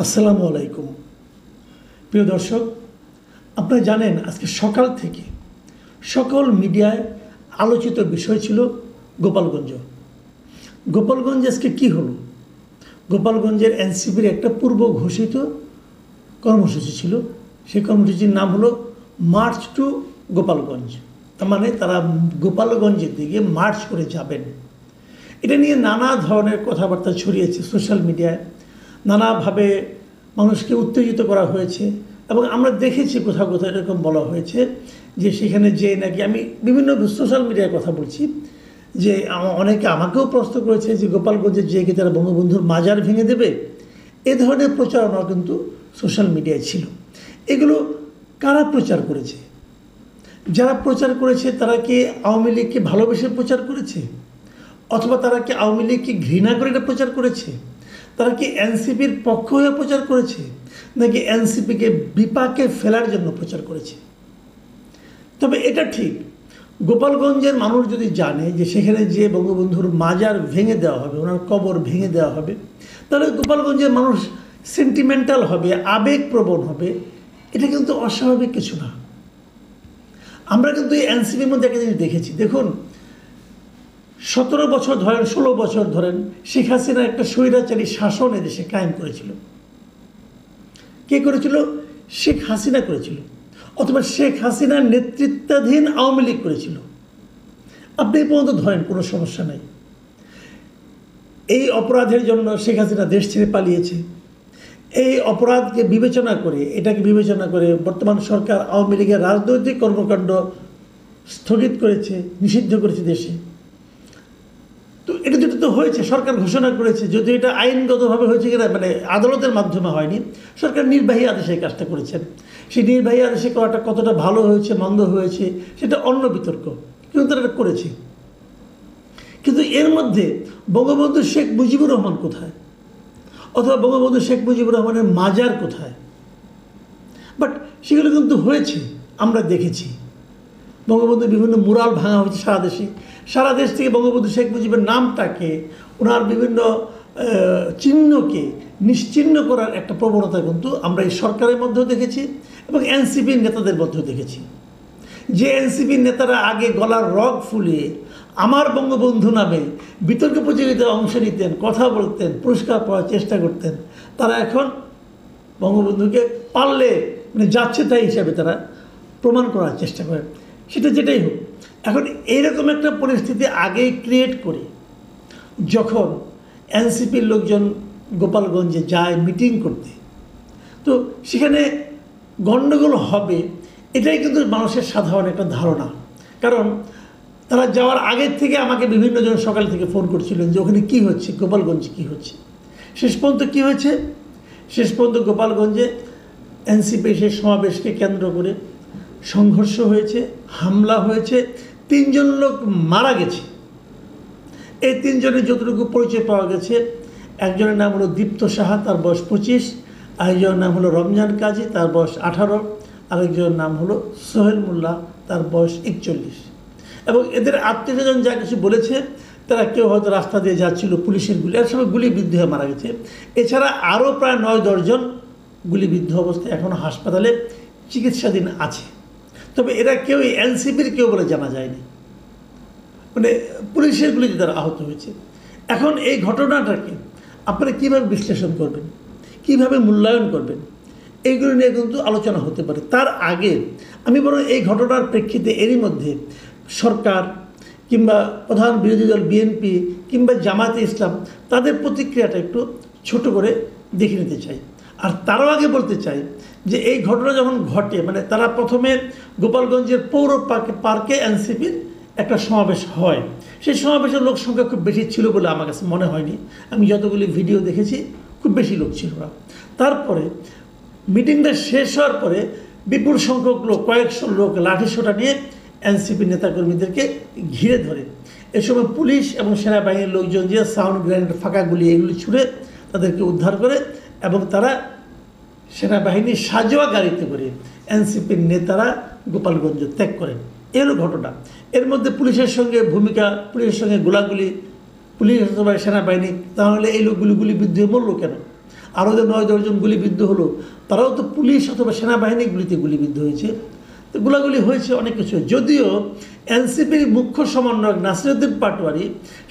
আসসালামু আলাইকুম। প্রিয় দর্শক, আপনারা জানেন আজকে সকাল থেকে সকল মিডিয়ায় আলোচিত বিষয় ছিল গোপালগঞ্জ। গোপালগঞ্জে আজকে কী হলো? গোপালগঞ্জের এনসিপির একটা পূর্ব ঘোষিত কর্মসূচি ছিল। সেই কর্মসূচির নাম হলো মার্চ টু গোপালগঞ্জ। তার মানে তারা গোপালগঞ্জের দিকে মার্চ করে যাবেন। এটা নিয়ে নানা ধরনের কথাবার্তা ছড়িয়েছে সোশ্যাল মিডিয়ায়, নানাভাবে মানুষকে উত্তেজিত করা হয়েছে এবং আমরা দেখেছি কোথাও কোথাও এরকম বলা হয়েছে যে সেখানে যে নাকি, আমি বিভিন্ন সোশ্যাল মিডিয়ায় কথা বলছি, যে অনেকে আমাকেও প্রশ্ন করেছে যে গোপালগঞ্জে যে কি তারা বঙ্গবন্ধুর মাজার ভেঙে দেবে। এ ধরনের প্রচারণা কিন্তু সোশ্যাল মিডিয়ায় ছিল। এগুলো কারা প্রচার করেছে? যারা প্রচার করেছে তারা কি আওয়ামী লীগকে ভালোবেসে প্রচার করেছে, অথবা তারা কি আওয়ামী লীগকে ঘৃণা করে এটা প্রচার করেছে? তারা কি এনসিপির পক্ষ হয়ে প্রচার করেছে, নাকি এনসিপিকে বিপাকে ফেলার জন্য প্রচার করেছে? তবে এটা ঠিক, গোপালগঞ্জের মানুষ যদি জানে যে সেখানে যে বঙ্গবন্ধুর মাজার ভেঙে দেওয়া হবে, ওনার কবর ভেঙে দেওয়া হবে, তাহলে গোপালগঞ্জের মানুষ সেন্টিমেন্টাল হবে, আবেগপ্রবণ হবে। এটা কিন্তু অস্বাভাবিক কিছু না। আমরা কিন্তু এই এনসিপির মধ্যে একটা জিনিস দেখেছি। দেখুন, 17 বছর ধরেন, 16 বছর ধরেন শেখ হাসিনা একটা স্বৈরাচারী শাসন এদেশে কায়েম করেছিল। কে করেছিল? শেখ হাসিনা করেছিল, অথবা শেখ হাসিনার নেতৃত্বাধীন আওয়ামী লীগ করেছিল। আপনি এই পর্যন্ত ধরেন, কোনো সমস্যা নাই। এই অপরাধের জন্য শেখ হাসিনা দেশ ছেড়ে পালিয়েছে। এই অপরাধকে বিবেচনা করে, এটাকে বিবেচনা করে বর্তমান সরকার আওয়ামী লীগের রাজনৈতিক কর্মকাণ্ড স্থগিত করেছে, নিষিদ্ধ করেছে দেশে। তো এটা যেটা তো হয়েছে, সরকার ঘোষণা করেছে, যদি এটা আইনগতভাবে হয়েছে কিনা, মানে আদালতের মাধ্যমে হয়নি, সরকার নির্বাহী আদেশে এই কাজটা করেছেন। সেই নির্বাহী আদেশে করাটা কতটা ভালো হয়েছে মন্দ হয়েছে সেটা অন্য বিতর্ক, কিন্তু তারা করেছে। কিন্তু এর মধ্যে বঙ্গবন্ধু শেখ মুজিবুর রহমান কোথায়, অথবা বঙ্গবন্ধু শেখ মুজিবুর রহমানের মাজার কোথায়? বাট সেগুলো কিন্তু হয়েছে, আমরা দেখেছি। বঙ্গবন্ধুর বিভিন্ন মুরাল ভাঙা হয়েছে সারা দেশে। সারা দেশ থেকে বঙ্গবন্ধু শেখ মুজিবের নামটাকে, ওনার বিভিন্ন চিহ্নকে নিশ্চিহ্ন করার একটা প্রবণতা কিন্তু আমরা এই সরকারের মধ্যেও দেখেছি এবং এনসিপির নেতাদের মধ্যেও দেখেছি। যে এনসিপির নেতারা আগে গলার রগ ফুলিয়ে আমার বঙ্গবন্ধু নামে বিতর্ক প্রতিযোগিতায় অংশ নিতেন, কথা বলতেন, পুরস্কার পাওয়ার চেষ্টা করতেন, তারা এখন বঙ্গবন্ধুকে পারলে মানে যাচ্ছে তাই হিসাবে তারা প্রমাণ করার চেষ্টা করেন। সেটা যেটাই হোক, এখন এইরকম একটা পরিস্থিতি আগেই ক্রিয়েট করে যখন এনসিপির লোকজন গোপালগঞ্জে যায় মিটিং করতে, তো সেখানে গণ্ডগোল হবে এটাই কিন্তু মানুষের সাধারণ একটা ধারণা। কারণ তারা যাওয়ার আগের থেকে আমাকে বিভিন্ন জন সকাল থেকে ফোন করছিলেন যে ওখানে কী হচ্ছে, গোপালগঞ্জে কী হচ্ছে। শেষ পর্যন্ত কী হয়েছে? শেষ পর্যন্ত গোপালগঞ্জে এনসিপি সেই সমাবেশকে কেন্দ্র করে সংঘর্ষ হয়েছে, হামলা হয়েছে, 3 জন লোক মারা গেছে। এই 3 জনের যতটুকু পরিচয় পাওয়া গেছে, একজনের নাম হলো দীপ্ত সাহা, তার বয়স 25, আরেকজনের নাম হলো রমজান কাজী, তার বয়স 18, আরেকজনের নাম হলো সোহেল মোল্লা, তার বয়স 41। এবং এদের আত্মীয়স্বজন যা কিছু বলেছে, তারা কেউ হয়তো রাস্তা দিয়ে যাচ্ছিল, পুলিশের গুলি, এর সময় গুলিবিদ্ধ হয়ে মারা গেছে। এছাড়া আরও প্রায় 9-10 জন গুলিবিদ্ধ অবস্থায় এখনও হাসপাতালে চিকিৎসাধীন আছে। তবে এরা কেউ এনসিপির কেউ বলে জানা যায়নি, মানে পুলিশের গুলিতে তারা আহত হয়েছে। এখন এই ঘটনাটাকে আপনারা কীভাবে বিশ্লেষণ করবেন, কীভাবে মূল্যায়ন করবেন, এইগুলো নিয়ে কিন্তু আলোচনা হতে পারে। তার আগে আমি বরং এই ঘটনার প্রেক্ষিতে এরই মধ্যে সরকার কিংবা প্রধান বিরোধী দল বিএনপি কিংবা জামায়াতে ইসলাম তাদের প্রতিক্রিয়াটা একটু ছোট করে দেখে নিতে চাই। আর তারও আগে বলতে চাই যে এই ঘটনা যখন ঘটে, মানে তারা প্রথমে গোপালগঞ্জের পৌর পার্কে এনসিপির একটা সমাবেশ হয়। সেই সমাবেশের লোক সংখ্যা খুব বেশি ছিল বলে আমার কাছে মনে হয়নি। আমি যতগুলি ভিডিও দেখেছি খুব বেশি লোক ছিল না। তারপরে মিটিংটা শেষ হওয়ার পরে বিপুল সংখ্যক লোক, কয়েকশো লোক লাঠিসোঁটা নিয়ে এনসিপি নেতাকর্মীদেরকে ঘিরে ধরে। এ সময় পুলিশ এবং সেনাবাহিনীর লোকজন দিয়ে সাউন্ড গ্রেনেড, ফাঁকা গুলি এগুলি ছুড়ে তাদেরকে উদ্ধার করে এবং তারা সেনাবাহিনীর সাজোয়া গাড়িতে করে এনসিপির নেতারা গোপালগঞ্জ ত্যাগ করেন। এর ঘটনা, এর মধ্যে পুলিশের সঙ্গে ভূমিকা, পুলিশের সঙ্গে গোলাগুলি, পুলিশ অথবা সেনাবাহিনী, তাহলে এই লোকগুলি গুলিবিদ্ধ হয়ে মরল কেন? আরও যে 9-10 জন গুলিবিদ্ধ হলো, তারাও তো পুলিশ অথবা সেনাবাহিনীর গুলিতে গুলিবিদ্ধ হয়েছে। তো গোলাগুলি হয়েছে, অনেক কিছু। যদিও এনসিপির মুখ্য সমন্বয়ক নাসিরউদ্দিন পাটোয়ারি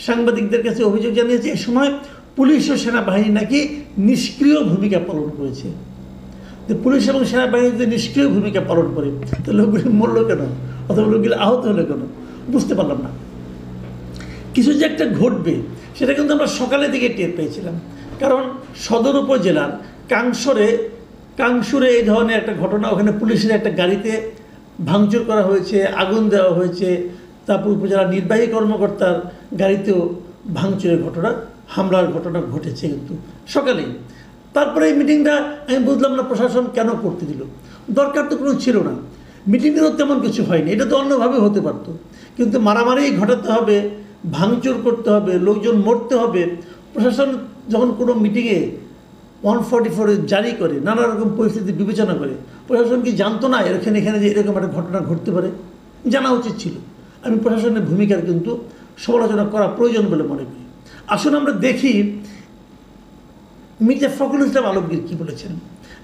সাংবাদিকদের কাছে অভিযোগ জানিয়েছে এ সময় পুলিশ ও সেনাবাহিনী নাকি নিষ্ক্রিয় ভূমিকা পালন করেছে। তো পুলিশ এবং সেনাবাহিনী যদি নিষ্ক্রিয় ভূমিকা পালন করে, তো লোকগুলি মরল কেন, অথবা লোকগুলি আহত হলো কেন, বুঝতে পারলাম না। কিছু যে একটা ঘটবে সেটা কিন্তু আমরা সকালের দিকে টের পেয়েছিলাম, কারণ সদর উপজেলার কাংসুরে এই ধরনের একটা ঘটনা, ওখানে পুলিশের একটা গাড়িতে ভাঙচুর করা হয়েছে, আগুন দেওয়া হয়েছে। তারপর উপজেলা নির্বাহী কর্মকর্তার গাড়িতেও ভাঙচুরের ঘটনা, হামলার ঘটনা ঘটেছে কিন্তু সকালেই। তারপরে এই মিটিংটা আমি বুঝলাম না প্রশাসন কেন করতে দিল, দরকার তো কোনো ছিল না। মিটিংটাও তেমন কিছু হয়নি, এটা তো অন্যভাবে হতে পারতো, কিন্তু মারামারি ঘটাতে হবে, ভাঙচুর করতে হবে, লোকজন মরতে হবে। প্রশাসন যখন কোনো মিটিংয়ে 144 জারি করে, নানা রকম পরিস্থিতি বিবেচনা করে, প্রশাসন কি জানতো না এখানে যে এরকম একটা ঘটনা ঘটতে পারে? জানা উচিত ছিল। আমি প্রশাসনের ভূমিকার কিন্তু সমালোচনা করা প্রয়োজন বলে মনে করি। আসুন আমরা দেখি মির্জা ফখরুল ইসলাম আলমগীর কী বলেছেন।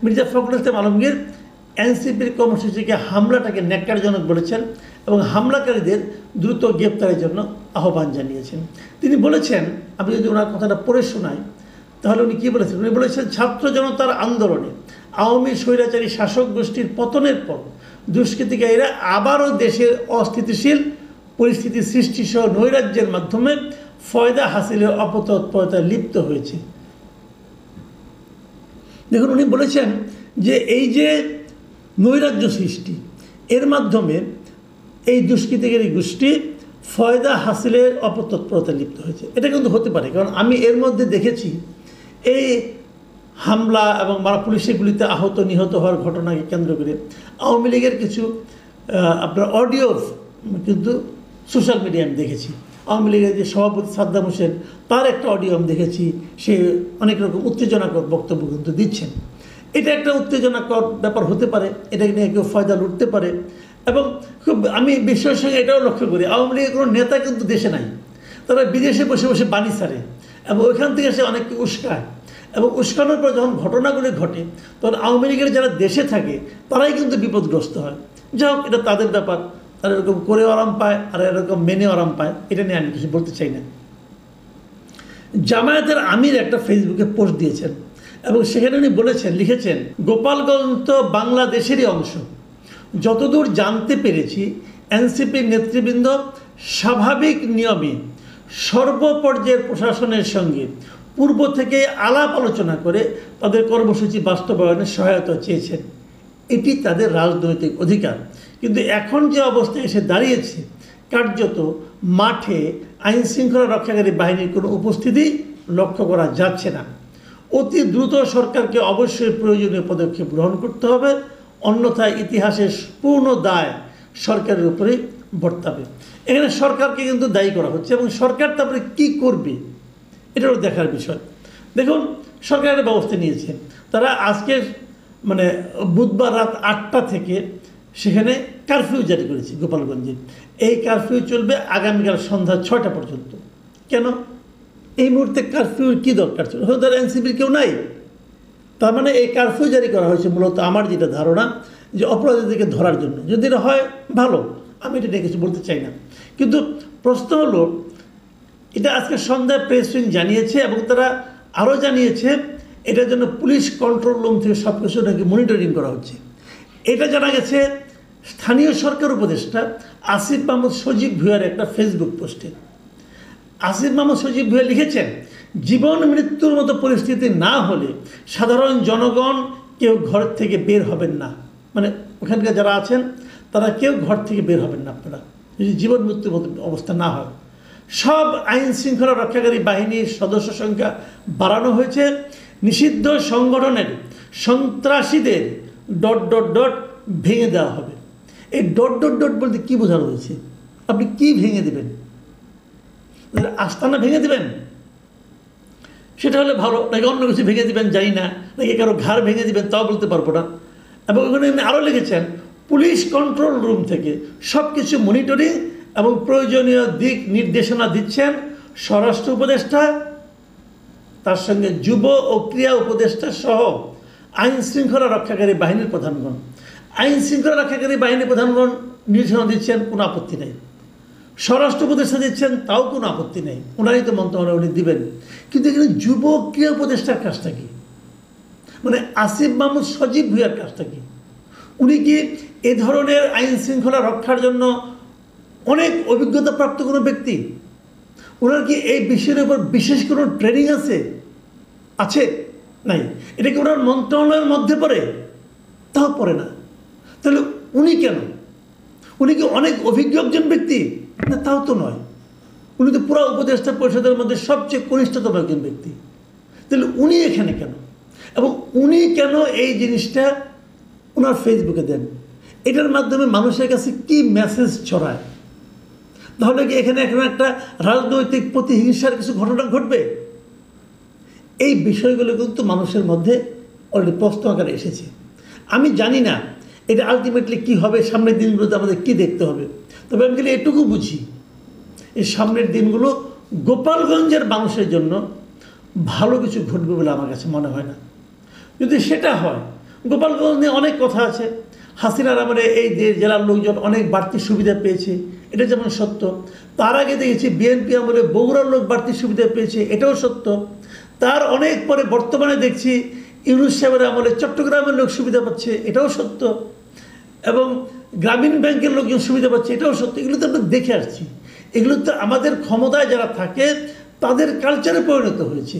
মির্জা ফখরুল ইসলাম আলমগীর এনসিপির কর্মসূচিকে হামলাটাকে ন্যাক্কারজনক বলেছেন এবং হামলাকারীদের দ্রুত গ্রেপ্তারের জন্য আহ্বান জানিয়েছেন। তিনি বলেছেন, আমি যদি ওনার কথাটা পড়ে শোনাই তাহলে উনি কী বলেছেন। উনি বলেছেন, ছাত্র জনতার আন্দোলনে আওয়ামী স্বৈরাচারী শাসক গোষ্ঠীর পতনের পর দুষ্কৃতিকারীরা আবারও দেশের অস্থিতিশীল পরিস্থিতি সৃষ্টি সহ নৈরাজ্যের মাধ্যমে ফয়দা হাসিলের অপতৎপরতায় লিপ্ত হয়েছে। দেখুন, উনি বলেছেন যে এই যে নৈরাজ্য সৃষ্টি, এর মাধ্যমে এই দুষ্কৃতিকারী গোষ্ঠী ফয়দা হাসিলের অপতৎপরতায় লিপ্ত হয়েছে। এটা কিন্তু হতে পারে, কারণ আমি এর মধ্যে দেখেছি এই হামলা এবং পুলিশের গুলিতে আহত নিহত হওয়ার ঘটনাকে কেন্দ্র করে আওয়ামী লীগের কিছু আপনার অডিও কিন্তু সোশ্যাল মিডিয়ায় আমি দেখেছি। আওয়ামী লীগের যে সভাপতি সাদ্দাম হোসেন, তার একটা অডিও আমি দেখেছি, সে অনেক রকম উত্তেজনাকর বক্তব্য কিন্তু দিচ্ছেন। এটা একটা উত্তেজনাকর ব্যাপার হতে পারে, এটাকে নিয়ে কেউ ফয়দা লুটতে পারে। এবং খুব আমি বিশ্বের সঙ্গে এটাও লক্ষ্য করি, আওয়ামী লীগের কোনো নেতা কিন্তু দেশে নাই, তারা বিদেশে বসে বসে বাণী ছাড়ে এবং ওইখান থেকে সে অনেককে উস্কায়, এবং উস্কানোর পর যখন ঘটনাগুলি ঘটে তখন আওয়ামী লীগের যারা দেশে থাকে তারাই কিন্তু বিপদগ্রস্ত হয়। যাই হোক, এটা তাদের ব্যাপার, তারা এরকম করে আরাম পায় আর এরকম মেনে আরাম পায়, এটা নিয়ে আমি কিছু বলতে চাই না। জামায়াতের আমির একটা ফেসবুকে পোস্ট দিয়েছেন এবং সেখানে উনি বলেছেন, লিখেছেন, গোপালগঞ্জ তো বাংলাদেশেরই অংশ। যতদূর জানতে পেরেছি এনসিপির নেতৃবৃন্দ স্বাভাবিক নিয়মে সর্বপর্যায়ের প্রশাসনের সঙ্গে পূর্ব থেকে আলাপ আলোচনা করে তাদের কর্মসূচি বাস্তবায়নে সহায়তা চেয়েছেন। এটি তাদের রাজনৈতিক অধিকার। কিন্তু এখন যে অবস্থায় এসে দাঁড়িয়েছে, কার্যত মাঠে আইন শৃঙ্খলা রক্ষাকারী বাহিনীর কোনো উপস্থিতি লক্ষ্য করা যাচ্ছে না। অতি দ্রুত সরকারকে অবশ্যই প্রয়োজনীয় পদক্ষেপ গ্রহণ করতে হবে, অন্যথায় ইতিহাসের পূর্ণ দায় সরকারের উপরে বর্তাবে। এখানে সরকারকে কিন্তু দায়ী করা হচ্ছে এবং সরকার তারপরে কী করবে এটাও দেখার বিষয়। দেখুন, সরকারের ব্যবস্থা নিয়েছে, তারা আজকে বুধবার রাত 8টা থেকে সেখানে কারফিউ জারি করেছে গোপালগঞ্জে। এই কারফিউ চলবে আগামীকাল সন্ধ্যা 6টা পর্যন্ত। কেন এই মুহূর্তে কারফিউর কী দরকার ছিল? হয়তো তারা এনসিপির কেউ নাই, তার মানে এই কারফিউ জারি করা হয়েছে মূলত, আমার যেটা ধারণা, যে অপরাধীদেরকে ধরার জন্য। যদি এটা হয় ভালো, আমি এটা নিয়ে কিছু বলতে চাই না, কিন্তু প্রশ্ন হলো এটা আজকে সন্ধ্যায় প্রেস উইং জানিয়েছে এবং তারা আরও জানিয়েছে এটার জন্য পুলিশ কন্ট্রোল রুম থেকে সব কিছু নাকি মনিটরিং করা হচ্ছে। এটা জানা গেছে স্থানীয় সরকার উপদেষ্টা আসিফ মাহমুদ সজীব ভুঁইয়ার একটা ফেসবুক পোস্টে। আসিফ মাহমুদ সজীব ভুঁইয়া লিখেছেন, জীবন মৃত্যুর মতো পরিস্থিতি না হলে সাধারণ জনগণ কেউ ঘর থেকে বের হবেন না। ওখানকার যারা আছেন তারা কেউ ঘর থেকে বের হবেন না আপনারা, যদি জীবন মৃত্যুর মতো অবস্থা না হয়। সব আইন শৃঙ্খলা রক্ষাকারী বাহিনীর সদস্য সংখ্যা বাড়ানো হয়েছে। নিষিদ্ধ সংগঠনের সন্ত্রাসীদের ... ভেঙে দেওয়া হবে। এই ... বলতে কী বোঝানো হয়েছে? আপনি কি ভেঙে দেবেন? আস্তানা ভেঙে দেবেন? সেটা হলে ভালো, নাকি অন্য কিছু ভেঙে দেবেন জানি না, নাকি কারো ঘাড় ভেঙে দেবেন তাও বলতে পারবো না। এবং ওখানে আরও লিখেছেন, পুলিশ কন্ট্রোল রুম থেকে সব কিছু মনিটরিং এবং প্রয়োজনীয় দিক নির্দেশনা দিচ্ছেন স্বরাষ্ট্র উপদেষ্টা তার সঙ্গে যুব ও ক্রীড়া উপদেষ্টা সহ আইন শৃঙ্খলা রক্ষাকারী বাহিনীর প্রধানগণ। আইন শৃঙ্খলা রক্ষাকারী বাহিনীর প্রধানগণ নির্দেশনা দিচ্ছেন, কোনো আপত্তি নেই। স্বরাষ্ট্র উপদেষ্টা দিচ্ছেন, তাও কোনো আপত্তি নেই, ওনারই তো মন্ত্রণালয় উনি দিবেন। কিন্তু এখানে যুব ক্রীড়া উপদেষ্টার কাজটা কি? মানে আসিফ মাহমুদ সজীব ভুঁইয়ার কাজটা কি? উনি কি এ ধরনের আইন শৃঙ্খলা রক্ষার জন্য অনেক অভিজ্ঞতাপ্রাপ্ত কোনো ব্যক্তি? ওনার কি এই বিষয়ের উপর বিশেষ কোনো ট্রেনিং আছে? নাই। এটা কি ওনার মন্ত্রণালয়ের মধ্যে পড়ে? তাও পড়ে না। তাহলে উনি কেন? উনি কি অনেক অভিজ্ঞ একজন ব্যক্তি? না, তাও তো নয়। উনি তো পুরো উপদেষ্টা পরিষদের মধ্যে সবচেয়ে কনিষ্ঠতম একজন ব্যক্তি। তাহলে উনি এখানে কেন? এবং উনি কেন এই জিনিসটা ওনার ফেসবুকে দেন? এটার মাধ্যমে মানুষের কাছে কি মেসেজ ছড়ায়? তাহলে কি এখানে একটা রাজনৈতিক প্রতিহিংসার কিছু ঘটনা ঘটবে? এই বিষয়গুলো কিন্তু মানুষের মধ্যে অলরেডি প্রশ্ন আকারে এসেছে। আমি জানি না এটা আলটিমেটলি কী হবে, সামনের দিনগুলোতে আমাদের কী দেখতে হবে। তবে আমি খালি এটুকু বুঝি, এই সামনের দিনগুলো গোপালগঞ্জের মানুষের জন্য ভালো কিছু ঘটবে বলে আমার কাছে মনে হয় না। যদি সেটা হয়, গোপালগঞ্জ নিয়ে অনেক কথা আছে। হাসিনার আমলে এই জেলার লোকজন অনেক বাড়তি সুবিধা পেয়েছে, এটা যেমন সত্য। তার আগে দেখেছি বিএনপি আমলে বগুড়ার লোক বাড়তি সুবিধা পেয়েছে, এটাও সত্য। তার অনেক পরে বর্তমানে দেখছি ইউনূস সাহেবের আমলে চট্টগ্রামের লোক সুবিধা পাচ্ছে, এটাও সত্য। এবং গ্রামীণ ব্যাংকের লোকজন সুবিধা পাচ্ছে, এটাও সত্য। এগুলো তো আমরা দেখে আসছি। এগুলো তো আমাদের ক্ষমতায় যারা থাকে তাদের কালচারে পরিণত হয়েছে।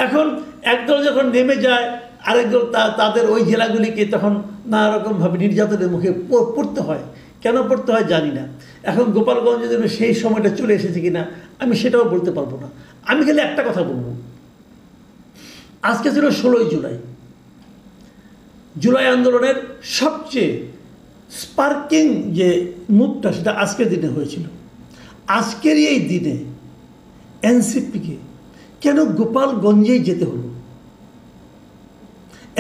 এখন একদল যখন নেমে যায়, আরেকদল তাদের ওই জেলাগুলিকে তখন নানা রকমভাবে নির্যাতনের মুখে পড়তে হয়। কেন পড়তে হয় জানি না। এখন গোপালগঞ্জে যেন সেই সময়টা চলে এসেছে কিনা আমি সেটাও বলতে পারবো না। আমি খালি একটা কথা বলবো, আজকে ছিল 16ই জুলাই। জুলাই আন্দোলনের সবচেয়ে স্পার্কিং যে মুভটা সেটা আজকের দিনে হয়েছিল। আজকের এই দিনে এনসিপিকে কেন গোপালগঞ্জেই যেতে হলো?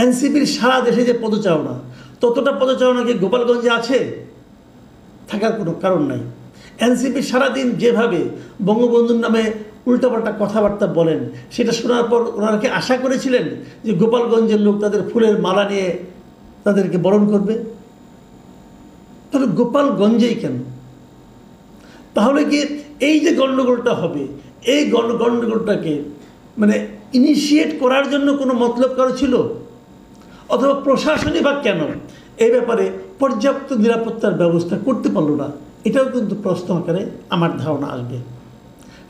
এনসিপির সারা দেশে যে পদচারণা, ততটা পদচারণা কি গোপালগঞ্জে আছে? থাকার কোনো কারণ নাই। এনসিপি সারাদিন যেভাবে বঙ্গবন্ধুর নামে উল্টাপাল্টা কথাবার্তা বলেন, সেটা শোনার পর ওনারা কি আশা করেছিলেন যে গোপালগঞ্জের লোক তাদের ফুলের মালা নিয়ে তাদেরকে বরণ করবে? তাহলে গোপালগঞ্জেই কেন? তাহলে কি এই যে গণ্ডগোলটা হবে, এই গণ্ডগোলটাকে মানে ইনিশিয়েট করার জন্য কোনো মতলব কারো ছিল? অথবা প্রশাসনই বা কেন এই ব্যাপারে পর্যাপ্ত নিরাপত্তার ব্যবস্থা করতে পারল না? এটাও কিন্তু প্রশ্ন আকারে আমার ধারণা আসবে।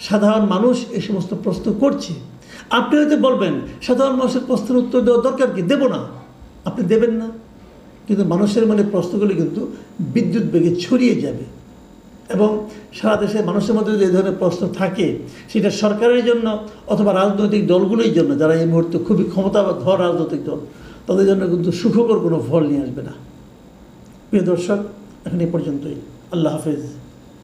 সাধারণ মানুষ এই সমস্ত প্রশ্ন করছে। আপনি হয়তো বলবেন সাধারণ মানুষের প্রশ্নের উত্তর দেওয়া দরকার কি? দেব না, আপনি দেবেন না। কিন্তু মানুষের মনে প্রশ্নগুলি কিন্তু বিদ্যুৎ বেগে ছড়িয়ে যাবে এবং সারা দেশের মানুষের মধ্যে যদি এই ধরনের প্রশ্ন থাকে, সেটা সরকারের জন্য অথবা রাজনৈতিক দলগুলোর জন্য, যারা এই মুহূর্তে খুবই ক্ষমতাধর রাজনৈতিক দল, তাদের জন্য কিন্তু সুখকর কোনো ফল নিয়ে আসবে না। প্রিয় দর্শক, এখন এই পর্যন্তই। আল্লাহ হাফেজ।